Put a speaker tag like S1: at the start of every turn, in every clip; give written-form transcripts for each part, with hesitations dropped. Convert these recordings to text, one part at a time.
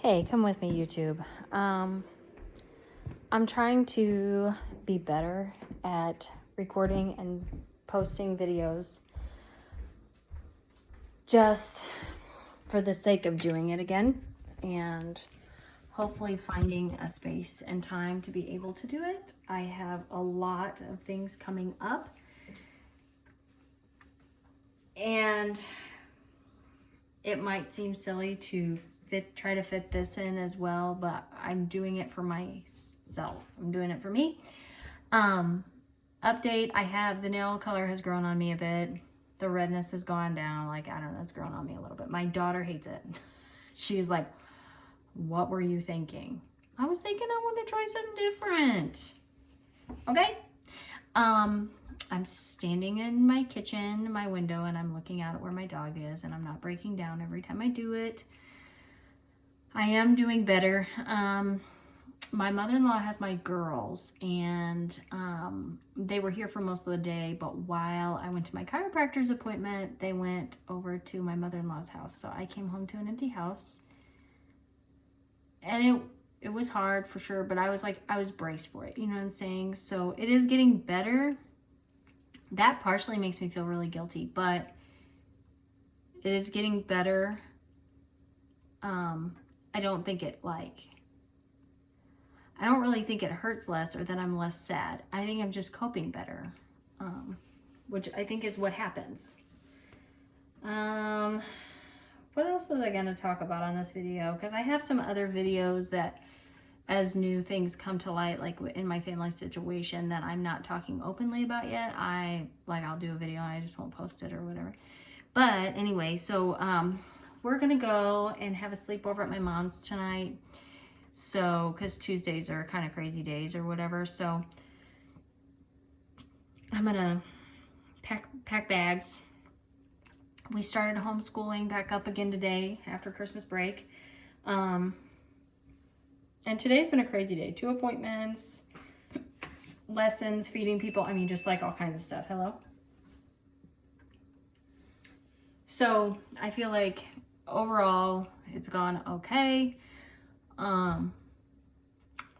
S1: Hey, come with me, YouTube. I'm trying to be better at recording and posting videos just for the sake of doing it again, and hopefully finding a space and time to be able to do it. I have a lot of things coming up, and it might seem silly to try to fit this in as well, but I'm doing it for myself. I'm doing it for me. Update, I have the nail color has grown on me a bit. The redness has gone down. Like, I don't know, it's grown on me a little bit. My daughter hates it. She's like, what were you thinking? I was thinking I want to try something different. Okay. I'm standing in my kitchen, my window, and I'm looking out at where my dog is, and I'm not breaking down every time I do it. I am doing better. My mother-in-law has my girls, and they were here for most of the day, but while I went to my chiropractor's appointment, they went over to my mother-in-law's house. So I came home to an empty house, and it was hard for sure, but I was braced for it, you know what I'm saying? So it is getting better. That partially makes me feel really guilty, but it is getting better. I don't really think it hurts less or that I'm less sad. I think I'm just coping better, which I think is what happens. What else was I going to talk about on this video? Because I have some other videos that, as new things come to light, like in my family situation, that I'm not talking openly about yet. I'll do a video and I just won't post it or whatever. But anyway, so we're gonna go and have a sleepover at my mom's tonight. So, because Tuesdays are kind of crazy days or whatever. So I'm gonna pack bags. We started homeschooling back up again today after Christmas break. And today's been a crazy day. 2 appointments, lessons, feeding people. I mean, just like all kinds of stuff. Hello? So I feel like overall it's gone okay.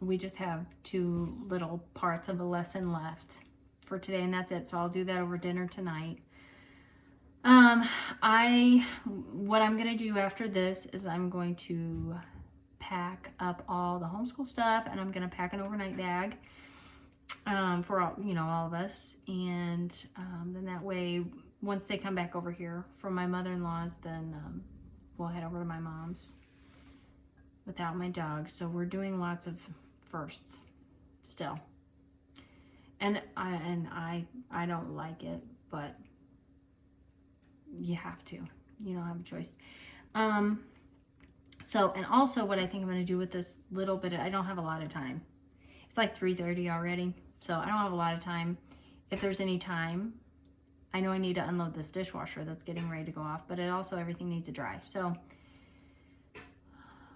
S1: We just have 2 little parts of a lesson left for today, and that's it. So I'll do that over dinner tonight. What I'm going to do after this is I'm going to pack up all the homeschool stuff, and I'm going to pack an overnight bag for all of us, and then that way once they come back over here from my mother-in-law's, then we'll head over to my mom's without my dog. So we're doing lots of firsts still, and I don't like it, but you have to. You don't have a choice. So, and also what I think I'm going to do with this little bit, I don't have a lot of time. It's like 3:30 already, so I don't have a lot of time. If there's any time, I know I need to unload this dishwasher that's getting ready to go off, but everything needs to dry. So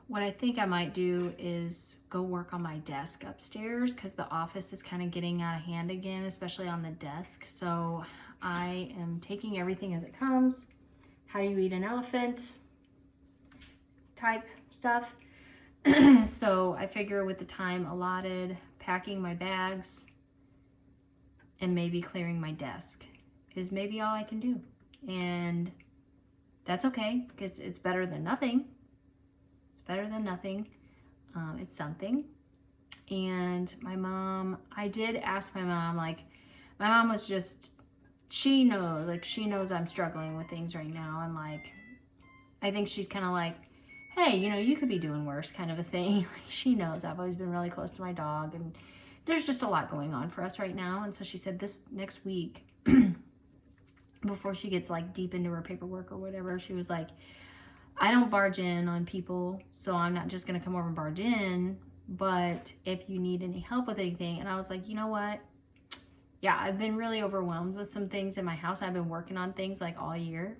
S1: what I think I might do is go work on my desk upstairs, because the office is kind of getting out of hand again, especially on the desk. So I am taking everything as it comes. How do you eat an elephant type stuff. So I figure with the time allotted, packing my bags and maybe clearing my desk is maybe all I can do. And that's okay, because it's better than nothing. It's better than nothing. It's something. And my mom, I did ask my mom, my mom was just, she knows I'm struggling with things right now. And I think she's kind of like, hey, you could be doing worse, kind of a thing. She knows I've always been really close to my dog, and there's just a lot going on for us right now. And so she said this next week, before she gets deep into her paperwork or whatever, she was like, I don't barge in on people, so I'm not just going to come over and barge in, but if you need any help with anything. And I was like, you know what? Yeah, I've been really overwhelmed with some things in my house. I've been working on things all year.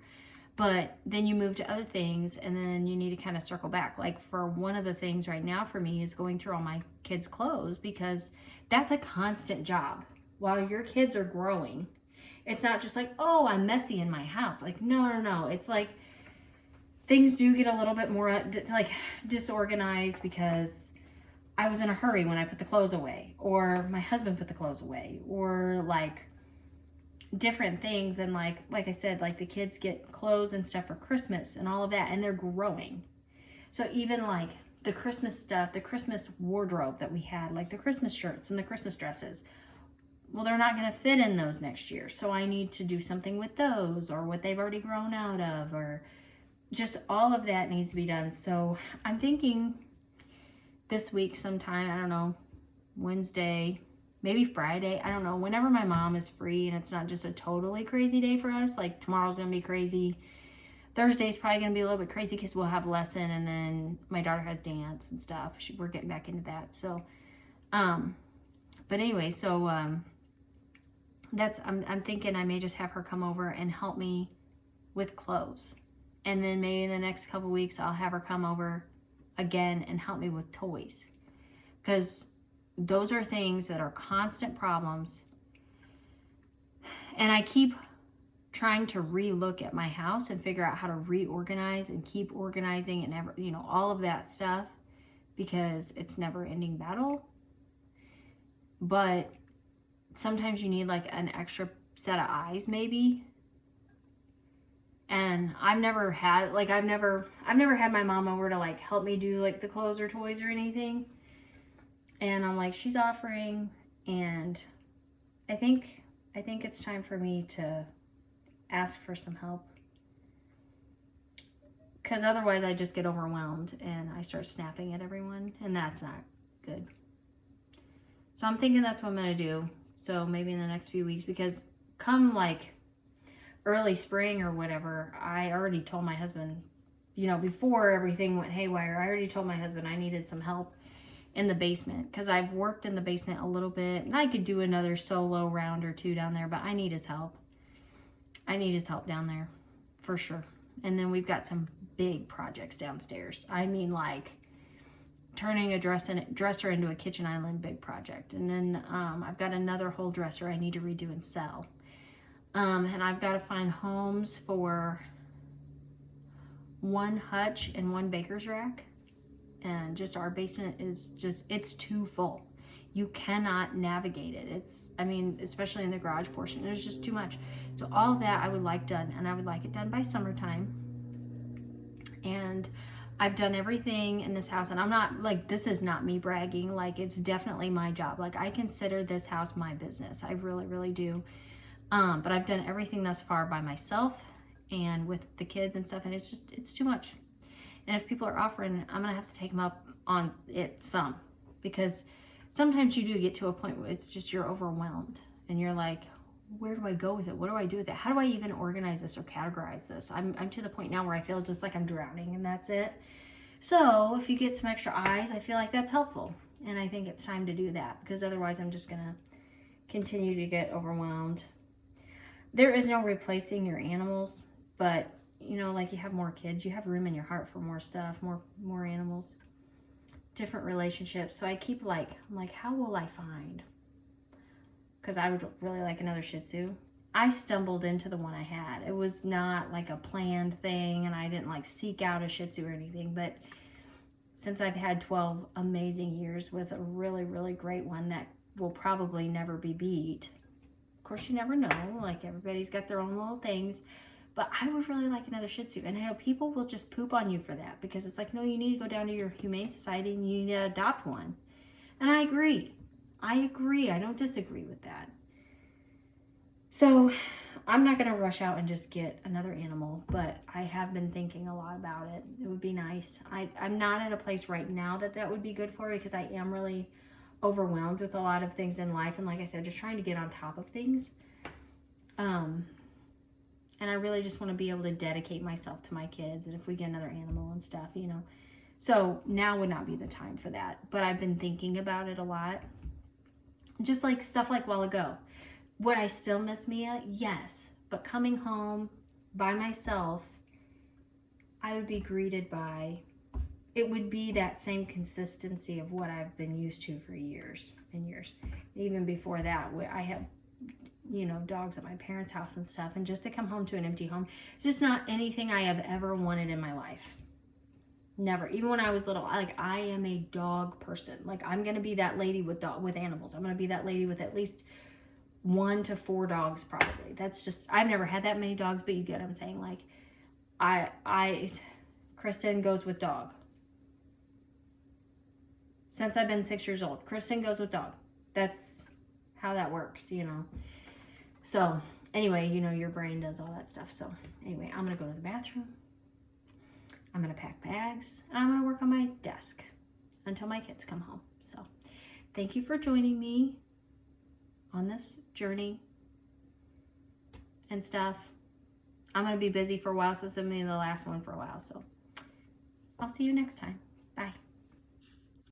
S1: But then you move to other things, and then you need to kind of circle back. For one of the things right now for me is going through all my kids' clothes, because that's a constant job while your kids are growing. It's not just oh, I'm messy in my house. No. It's things do get a little bit more like disorganized because I was in a hurry when I put the clothes away, or my husband put the clothes away, or like different things. And like I said, like the kids get clothes and stuff for Christmas and all of that, and they're growing. So even like the Christmas stuff, the Christmas wardrobe that we had, like the Christmas shirts and the Christmas dresses, well, they're not going to fit in those next year. So I need to do something with those, or what they've already grown out of, or just all of that needs to be done. So I'm thinking this week sometime, I don't know, Wednesday, maybe Friday, I don't know, whenever my mom is free and it's not just a totally crazy day for us, like tomorrow's going to be crazy. Thursday's probably going to be a little bit crazy because we'll have lesson, and then my daughter has dance and stuff. We're getting back into that. So, but anyway, so, I'm thinking I may just have her come over and help me with clothes. And then maybe in the next couple weeks, I'll have her come over again and help me with toys. Because those are things that are constant problems. And I keep trying to re-look at my house and figure out how to reorganize and keep organizing and all of that stuff, because it's never ending battle. But sometimes you need like an extra set of eyes maybe. And I've never had my mom over to like help me do like the clothes or toys or anything. And I'm like, she's offering, and I think it's time for me to ask for some help, because otherwise I just get overwhelmed and I start snapping at everyone, and that's not good. So I'm thinking that's what I'm going to do. So maybe in the next few weeks, because come like early spring or whatever, I already told my husband, before everything went haywire, I already told my husband I needed some help in the basement, because I've worked in the basement a little bit, and I could do another solo round or two down there, but I need his help. I need his help down there for sure. And then we've got some big projects downstairs. I mean, like turning a dresser into a kitchen island, big project. And then I've got another whole dresser I need to redo and sell. And I've got to find homes for one hutch and one baker's rack. And just our basement is it's too full. You cannot navigate it. Especially in the garage portion, there's just too much. So all of that I would like done, and I would like it done by summertime. And I've done everything in this house, and I'm not like, this is not me bragging, like it's definitely my job. Like I consider this house my business. I really, really do. But I've done everything thus far by myself and with the kids and stuff, and it's too much. And if people are offering, I'm gonna have to take them up on it some, because sometimes you do get to a point where it's just, you're overwhelmed and you're like, where do I go with it? What do I do with it? How do I even organize this or categorize this? I'm to the point now where I feel just like I'm drowning, and that's it. So if you get some extra eyes, I feel like that's helpful. And I think it's time to do that, because otherwise I'm just gonna continue to get overwhelmed. There is no replacing your animals, but like you have more kids, you have room in your heart for more stuff, more animals, different relationships. So I keep I'm like, how will I find? Because I would really like another Shih Tzu. I stumbled into the one I had. It was not like a planned thing, and I didn't like seek out a Shih Tzu or anything. But since I've had 12 amazing years with a really, really great one that will probably never be beat. Of course, you never know. Like everybody's got their own little things. But I would really like another Shih Tzu. And I know people will just poop on you for that, because it's like, no, you need to go down to your Humane Society and you need to adopt one. And I agree. I don't disagree with that. So I'm not going to rush out and just get another animal, but I have been thinking a lot about it. It would be nice. I'm not at a place right now that would be good for me, because I am really overwhelmed with a lot of things in life. And like I said, just trying to get on top of things. And I really just want to be able to dedicate myself to my kids, and if we get another animal and stuff, So now would not be the time for that. But I've been thinking about it a lot. Just like stuff like a while ago. Would I still miss Mia? Yes. But coming home by myself, I would be greeted by, it would be that same consistency of what I've been used to for years and years. Even before that, you know, dogs at my parents' house and stuff. And just to come home to an empty home, it's just not anything I have ever wanted in my life. Never. Even when I was little, I am a dog person. Like, I'm going to be that lady with animals. I'm going to be that lady with at least 1 to 4 dogs probably. That's just, I've never had that many dogs, but you get what I'm saying. Like, Kristen goes with dog. Since I've been 6 years old, Kristen goes with dog. That's how that works, you know. So, anyway, you know, your brain does all that stuff. So, anyway, I'm going to go to the bathroom. I'm going to pack bags, and I'm going to work on my desk until my kids come home. So, thank you for joining me on this journey and stuff. I'm going to be busy for a while, so this is going to be the last one for a while. So, I'll see you next time. Bye.